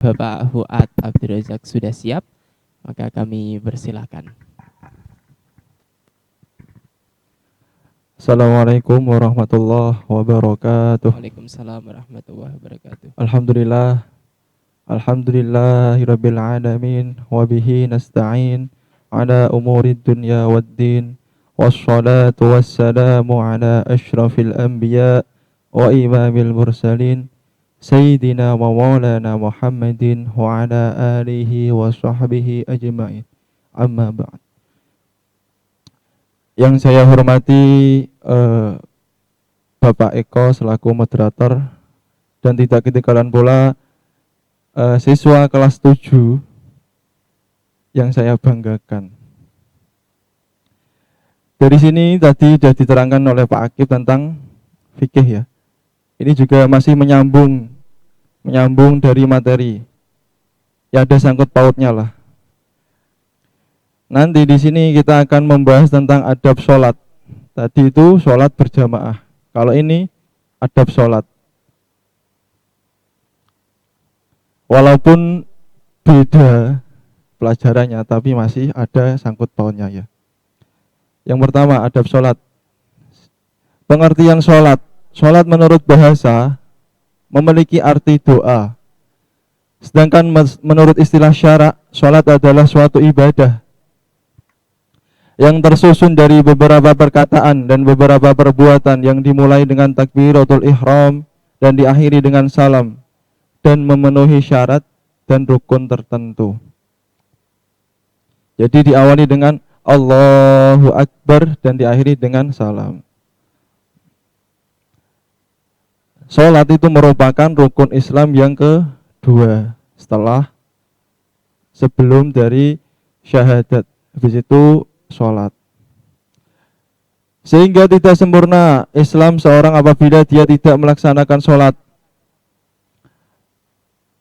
Bapak Fuad Abdurrazak sudah siap, maka kami persilakan. Assalamualaikum warahmatullahi wabarakatuh. Waalaikumsalam warahmatullahi wabarakatuh. Alhamdulillah, alhamdulillahirabbil alamin wa bihi nasta'in ala umurid dunya waddin wassalatu wassalamu ala asyrafil anbiya wa imamil mursalin sayyidina wa maulana Muhammadin wa ala alihi wa sahbihi ajma'in. Amma ba'd. Yang saya hormati Bapak Eko selaku moderator, dan tidak ketinggalan pula siswa kelas 7 yang saya banggakan. Dari sini tadi sudah diterangkan oleh Pak Akib tentang fikih ya. Ini juga masih menyambung dari materi. Ya ada sangkut pautnya lah. Nanti di sini kita akan membahas tentang adab sholat. Tadi itu sholat berjamaah. Kalau ini adab sholat. Walaupun beda pelajarannya, tapi masih ada sangkut pautnya ya. Yang pertama adab sholat. Pengertian sholat. Sholat menurut bahasa memiliki arti doa. Sedangkan menurut istilah syara, sholat adalah suatu ibadah yang tersusun dari beberapa perkataan dan beberapa perbuatan yang dimulai dengan takbiratul ihram dan diakhiri dengan salam dan memenuhi syarat dan rukun tertentu. Jadi diawali dengan Allahu Akbar dan diakhiri dengan salam. Salat itu merupakan rukun Islam yang kedua sebelum dari syahadat. Habis itu sholat. Sehingga tidak sempurna Islam seorang apabila dia tidak melaksanakan sholat.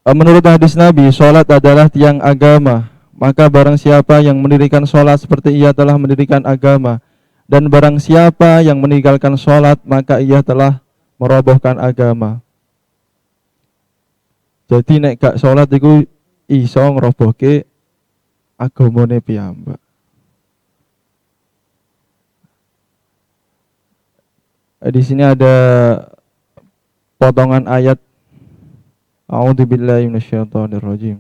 Menurut hadis Nabi, sholat adalah tiang agama. Maka barang siapa yang mendirikan sholat seperti ia telah mendirikan agama. Dan barang siapa yang meninggalkan sholat, maka ia telah merobohkan agama. Jadi nek gak sholat itu iso ngerobohke agamane piyambak. Di sini ada potongan ayat. A'udzubillahi minasyaitonirrajim.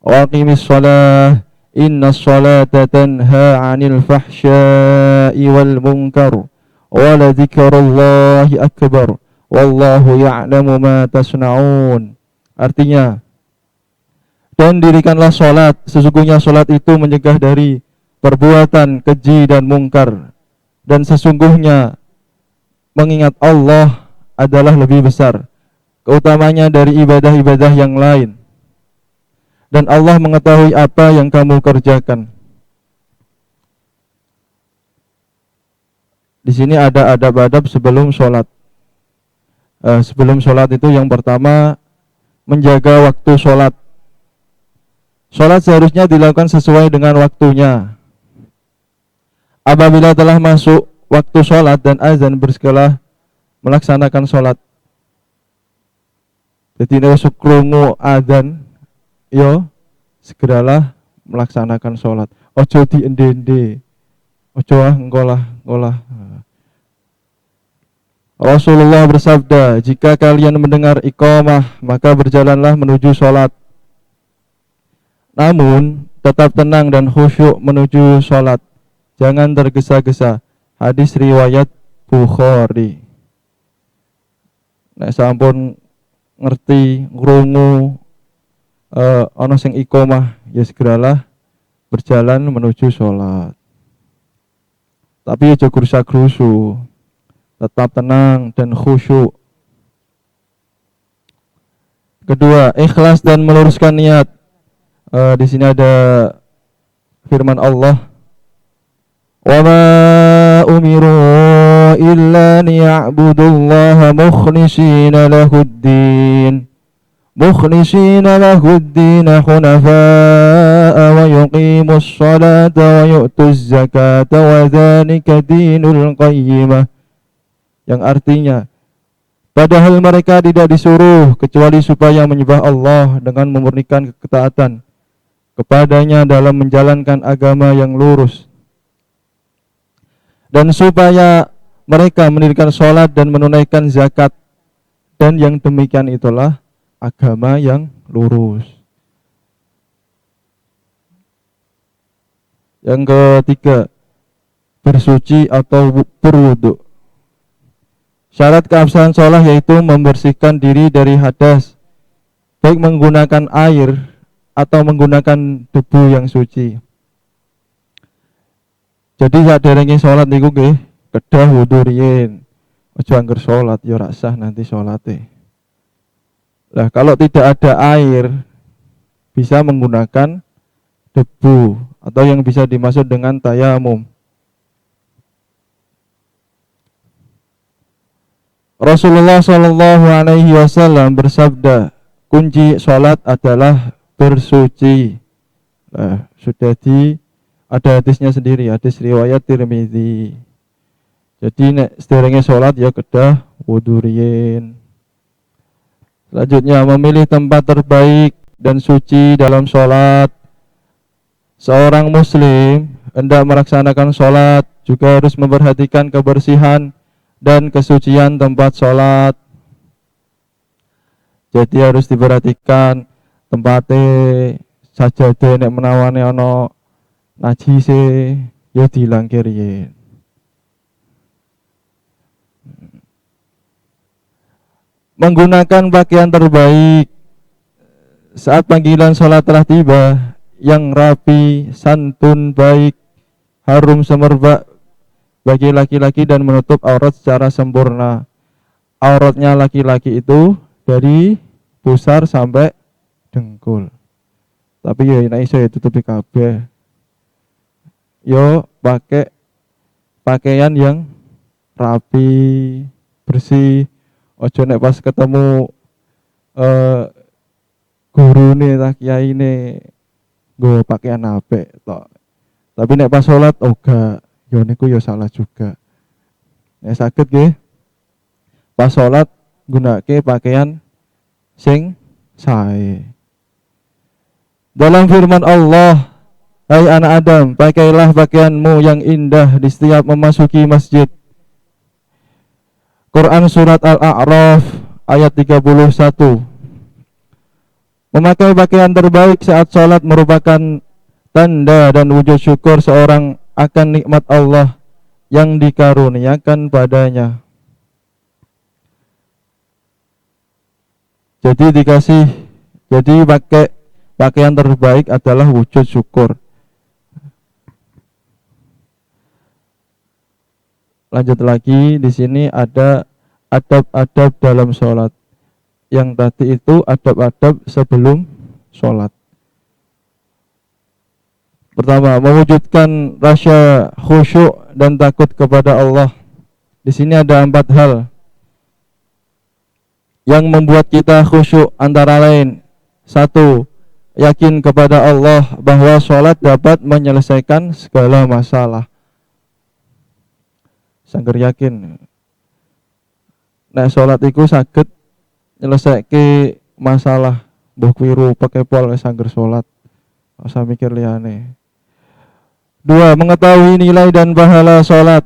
Wa aqimis shalah innas sholata tanha 'anil fahsya'i wal munkar wa la dzikrullahi akbar wallahu ya'lamu ma tasna'un. Artinya, dan dirikanlah sholat, sesungguhnya sholat itu mencegah dari perbuatan keji dan mungkar, dan sesungguhnya mengingat Allah adalah lebih besar keutamanya dari ibadah-ibadah yang lain. Dan Allah mengetahui apa yang kamu kerjakan. Di sini ada adab-adab sebelum sholat. Sebelum sholat itu yang pertama, menjaga waktu sholat. Sholat seharusnya dilakukan sesuai dengan waktunya. Apabila telah masuk waktu sholat dan azan, bersegeralah melaksanakan sholat. Jadi nek krungu azan, yo segeralah melaksanakan sholat. Ojo diende-ende, ojo ngolah. Rasulullah bersabda, jika kalian mendengar iqamah, maka berjalanlah menuju sholat. Namun tetap tenang dan khusyuk menuju sholat. Jangan tergesa-gesa. Hadis riwayat Bukhari. Nek sampun ngerti ngrungu ana sing iqamah, ya segeralah berjalan menuju sholat. Tapi aja grusak-grusu. Tetap tenang dan khusyuk. Kedua, ikhlas dan meluruskan niat. Di sini ada firman Allah, wa ma umiru illa liya'budullaha mukhlishina lahuddin hunafa'a wa yuqimus salata wa yu'tuz zakata wa dzalika dinul qayyimah. Yang artinya Padahal mereka tidak disuruh kecuali supaya menyembah Allah dengan memurnikan ketaatan kepadanya dalam menjalankan agama yang lurus, dan supaya mereka mendirikan sholat dan menunaikan zakat, dan yang demikian itulah agama yang lurus. Yang ketiga, bersuci atau berwudu. Syarat keabsahan sholat yaitu membersihkan diri dari hadas, baik menggunakan air atau menggunakan debu yang suci. Jadi saderenge sholat niku nggih kedah wudu riyin. Aja angger sholat ya ora sah nanti sholate. Lah kalau tidak ada air bisa menggunakan debu atau yang bisa dimaksud dengan tayamum. Rasulullah Shallallahu Alaihi Wasallam bersabda, kunci sholat adalah bersuci. Nah, ada hadisnya sendiri, hadis riwayat Tirmidzi. Jadi nek sederenge sholat ya kedah wudu riyin. Selanjutnya, memilih tempat terbaik dan suci dalam sholat. Seorang muslim hendak melaksanakan sholat juga harus memperhatikan kebersihan dan kesucian tempat sholat. Jadi harus diperhatikan tempatnya, sajadah nek menawane ana najise ya dilangkir riyin. Menggunakan pakaian terbaik saat panggilan sholat telah tiba, yang rapi, santun, baik, harum semerbak bagi laki-laki dan menutup aurat secara sempurna. Auratnya laki-laki itu dari pusar sampai dengkul. Tapi ya nek iso ya tutupi kabeh. Yo pakai pakaian yang rapi, bersih. Ojo nek pas ketemu gurune ta kiyaine nggo pakaian apik tok. Tapi nek pas salat gak, yo niku yo salah juga. Nek saged nggih pas salat gunake pakaian sing sae. Dalam firman Allah, hai anak Adam, pakailah pakaianmu yang indah di setiap memasuki masjid. Quran surat Al-A'raf ayat 31. Memakai pakaian terbaik saat sholat merupakan tanda dan wujud syukur seorang akan nikmat Allah yang dikaruniakan padanya. Jadi pakai pakaian terbaik adalah wujud syukur. Lanjut lagi, di sini ada adab-adab dalam sholat. Yang tadi itu adab-adab sebelum sholat. Pertama, mewujudkan rasa khusyuk dan takut kepada Allah. Di sini ada 4 hal yang membuat kita khusyuk, antara lain 1. Yakin kepada Allah bahwa sholat dapat menyelesaikan segala masalah. Sangger yakin nek salat iku saged nyelesaike masalah, mbuh kuwi rupeke pol sangger salat. Ora usah mikir liyane. 2. Mengetahui nilai dan pahala salat.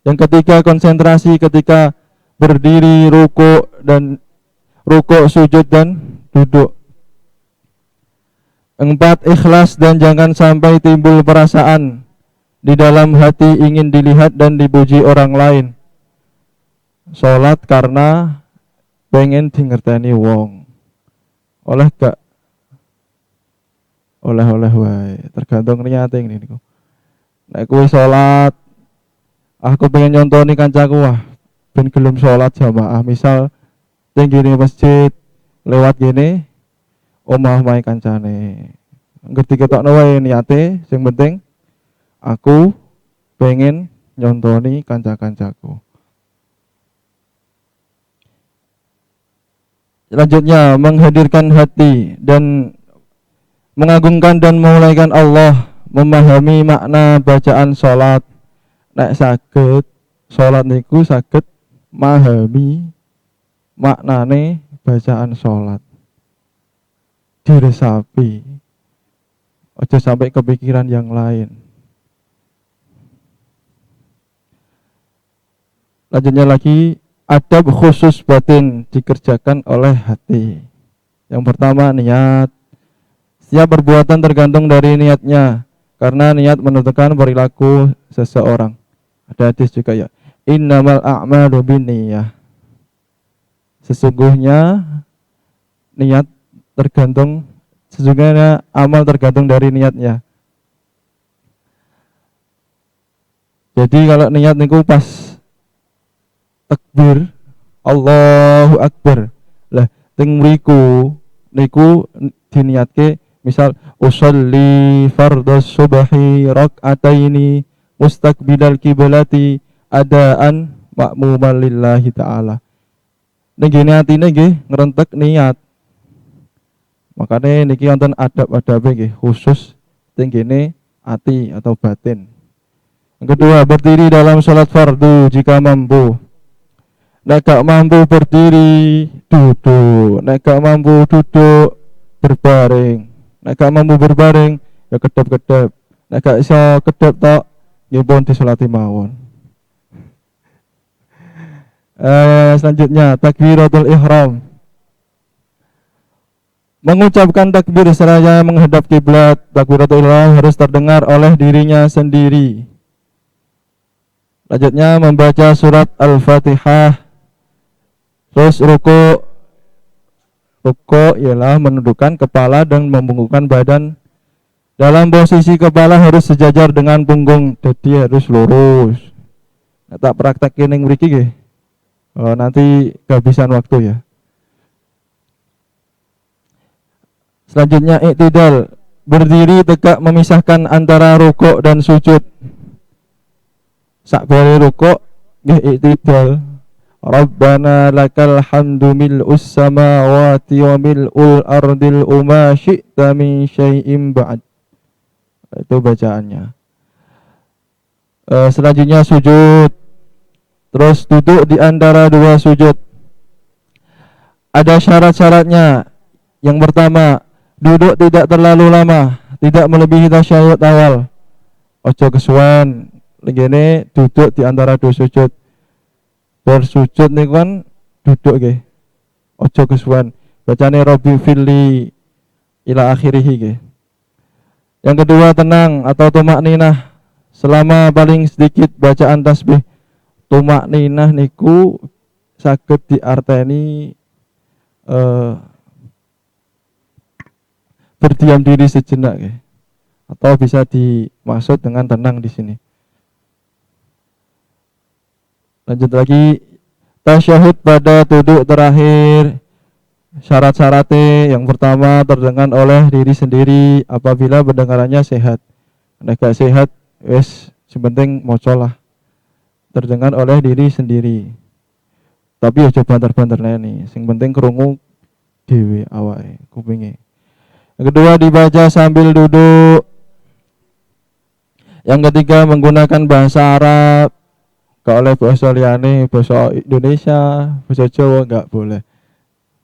Yang ketiga, konsentrasi ketika berdiri, rukuk, sujud dan duduk. 4. Ikhlas dan jangan sampai timbul perasaan di dalam hati ingin dilihat dan dipuji orang lain. Sholat karena pengen dingerteni wong. Oleh gak? Oleh wae, tergantung niate ini niku. Nek kowe sholat, aku pengen nyontoni kancaku ben gelem sholat jamaah. Misal tinggi di masjid, lewat gini, omah-omahe kancane. Ngerti ketokno wae niate, sing penting aku pengen nyontoni kanca-kancaku. Selanjutnya, menghadirkan hati dan mengagungkan dan memuliakan Allah, memahami makna bacaan sholat. Nek saged sholat niku saged memahami maknane bacaan sholat. Diresapi, aja sampai kepikiran yang lain. Lanjutnya lagi, adab khusus batin dikerjakan oleh hati. Yang pertama, niat. Setiap perbuatan tergantung dari niatnya, karena niat menentukan perilaku seseorang. Ada hadis juga ya, innamal a'malu binniyah. Sesungguhnya amal tergantung dari niatnya. Jadi kalau niat niku pas takbir Allahu Akbar lah teng mriku niku diniatke misal usolli fardhos subhi rak'ataini mustaqbilal kiblati adaan makmuman lillahi ta'ala. Ning gene atine nggih ngrentek niat. Makanya niki wonten adab-adabe nggih khusus teng gene ati atau batin. Yang kedua, berdiri dalam sholat fardu jika mampu. Nek gak mampu berdiri, duduk. Nek gak mampu duduk, berbaring. Nek gak mampu berbaring, ya kedap-kedap. Nek gak iso kedap tok, ya pun disolati mawon. Selanjutnya, takbiratul ihram. Mengucapkan takbir seraya menghadap kiblat. Takbiratul ihram harus terdengar oleh dirinya sendiri. Lanjutnya, membaca surat Al-Fatihah. Terus ruku ialah menundukkan kepala dan membungkukkan badan. Dalam posisi kepala harus sejajar dengan punggung, jadi harus lurus. Nah, tak praktekin yang mriki nggih. Nanti kehabisan waktu ya. Selanjutnya iktidal, berdiri tegak memisahkan antara rukuk dan sujud. Sakbare rukuk nggih iktidal. Rabbana lakal hamdu mil'us samawati wa mil'ul ardil uma syi'ta min syai'im ba'd. Itu bacaannya. Selanjutnya sujud. Terus duduk di antara dua sujud. Ada syarat-syaratnya. Yang pertama, duduk tidak terlalu lama, tidak melebihi tasyahud awal. Ojo kesuwen, ngene duduk di antara dua sujud. Bersujud nih kan duduk nggih. Ojo kesuwen. Bacane Rabbi filli ila akhirih nggih. Yang kedua, tenang atau tumakninah selama paling sedikit bacaan tasbih. Tumakninah niku saged diarteni berdiam diri sejenak nggih. Atau bisa dimaksud dengan tenang di sini. Lanjut lagi, tasyahud pada duduk terakhir. Syarat-syaratnya yang pertama terdengar oleh diri sendiri apabila pendengarannya sehat. Nek gak sehat, wes sepenting mocolah. Terdengar oleh diri sendiri. Tapi aja banter-banter nih. Sing penting krungu dhewe awake kupinge. Yang kedua, dibaca sambil duduk. Yang ketiga, menggunakan bahasa Arab. Gak oleh bahasa liyane, bahasa Indonesia, bahasa Jawa enggak boleh.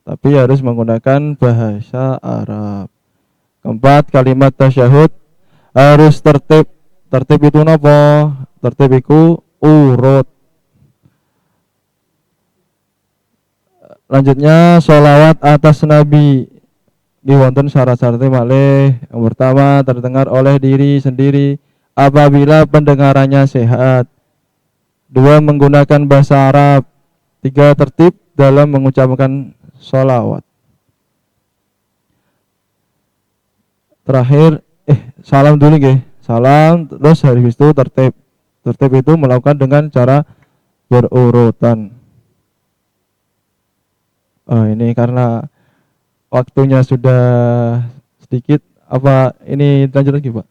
Tapi harus menggunakan bahasa Arab. Keempat, kalimat tasyahud harus tertib. Tertib itu napa? Tertib itu urut. Lanjutnya, sholawat atas Nabi. Ini wonten syarat-syaratnya malih. Yang pertama, terdengar oleh diri sendiri apabila pendengarannya sehat. Dua, menggunakan bahasa Arab. Tiga, tertib dalam mengucapkan sholawat. Terakhir, salam dulu nggih. Salam, terus habis itu tertib. Tertib itu melakukan dengan cara berurutan. Ini karena waktunya sudah sedikit. Apa ini lanjut lagi, Pak?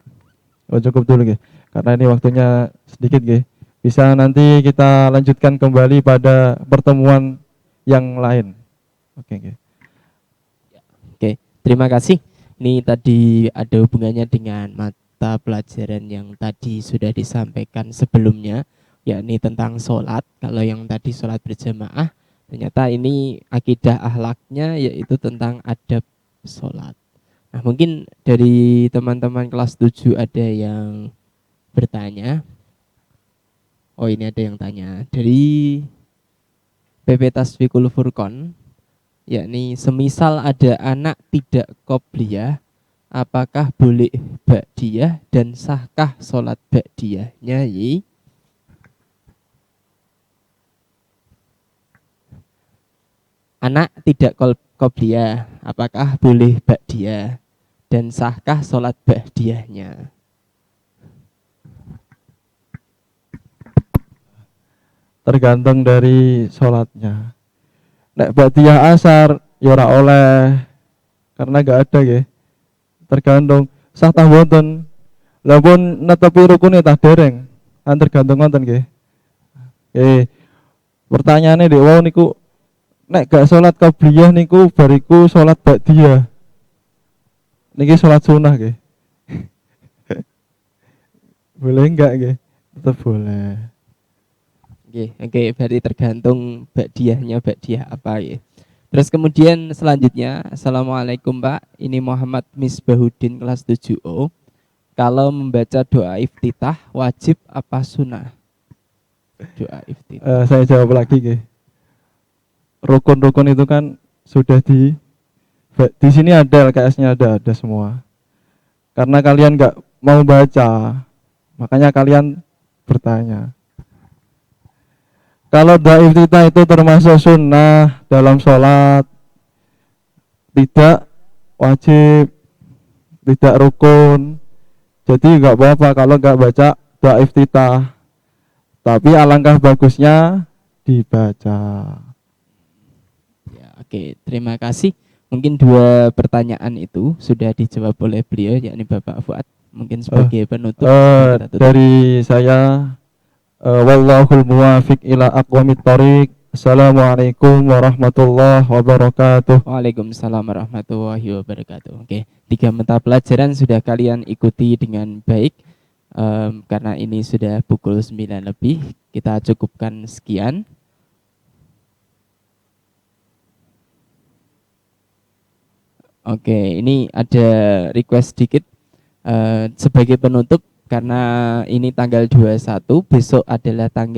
Cukup dulu nggih. Karena ini waktunya sedikit nggih. Bisa nanti kita lanjutkan kembali pada pertemuan yang lain. Oke. Oke, terima kasih. Ini tadi ada hubungannya dengan mata pelajaran yang tadi sudah disampaikan sebelumnya, yakni tentang sholat. Kalau yang tadi sholat berjamaah, ternyata ini akidah akhlaknya yaitu tentang adab sholat. Nah, mungkin dari teman-teman kelas 7 ada yang bertanya. Oh, ini ada yang tanya. Dari PP Tasfikul Furqon, yakni semisal ada anak tidak qobliyah, apakah boleh ba'diyah dan sahkah sholat ba'diyahnya? Anak tidak qobliyah, apakah boleh ba'diyah dan sahkah sholat ba'diyahnya? Tergantung dari sholatnya. Nek ba'diyah asar ya ora oleh karena gak ada ya. Tergantung sah ta mboten. Lah pun netepi rukune tah dereng. Kan tergantung ngoten nggih. Pertanyaane Dek wau niku nek gak salat qabliyah niku bariku salat ba'diyah. Niki salat sunah nggih. Boleh enggak nggih? Tetap boleh. Oke, berarti tergantung ba'diyah apa ya. Terus kemudian selanjutnya, Assalamualaikum Pak, ini Muhammad Misbahuddin kelas 7O. Kalau membaca doa iftitah wajib apa sunnah? Doa iftitah. Saya jawab lagi nggih. Rukun-rukun itu kan sudah di sini ada LKS-nya ada semua. Karena kalian nggak mau baca, makanya kalian bertanya. Kalau doa iftitah itu termasuk sunnah dalam sholat, tidak wajib, tidak rukun. Jadi nggak apa-apa kalau nggak baca doa iftitah. Tapi alangkah bagusnya dibaca. Ya, oke, terima kasih. Mungkin 2 pertanyaan itu sudah dijawab oleh beliau, yakni Bapak Fuad. Mungkin sebagai penutup. Dari saya, wallahul muwafiq ila aqwamit thoriq. Assalamualaikum warahmatullahi wabarakatuh. Waalaikumsalam warahmatullahi wabarakatuh. Oke, 3 mata pelajaran sudah kalian ikuti dengan baik. Karena ini sudah pukul 9 lebih, kita cukupkan sekian. Oke, ini ada request sedikit sebagai penutup karena ini tanggal 21, besok adalah tanggal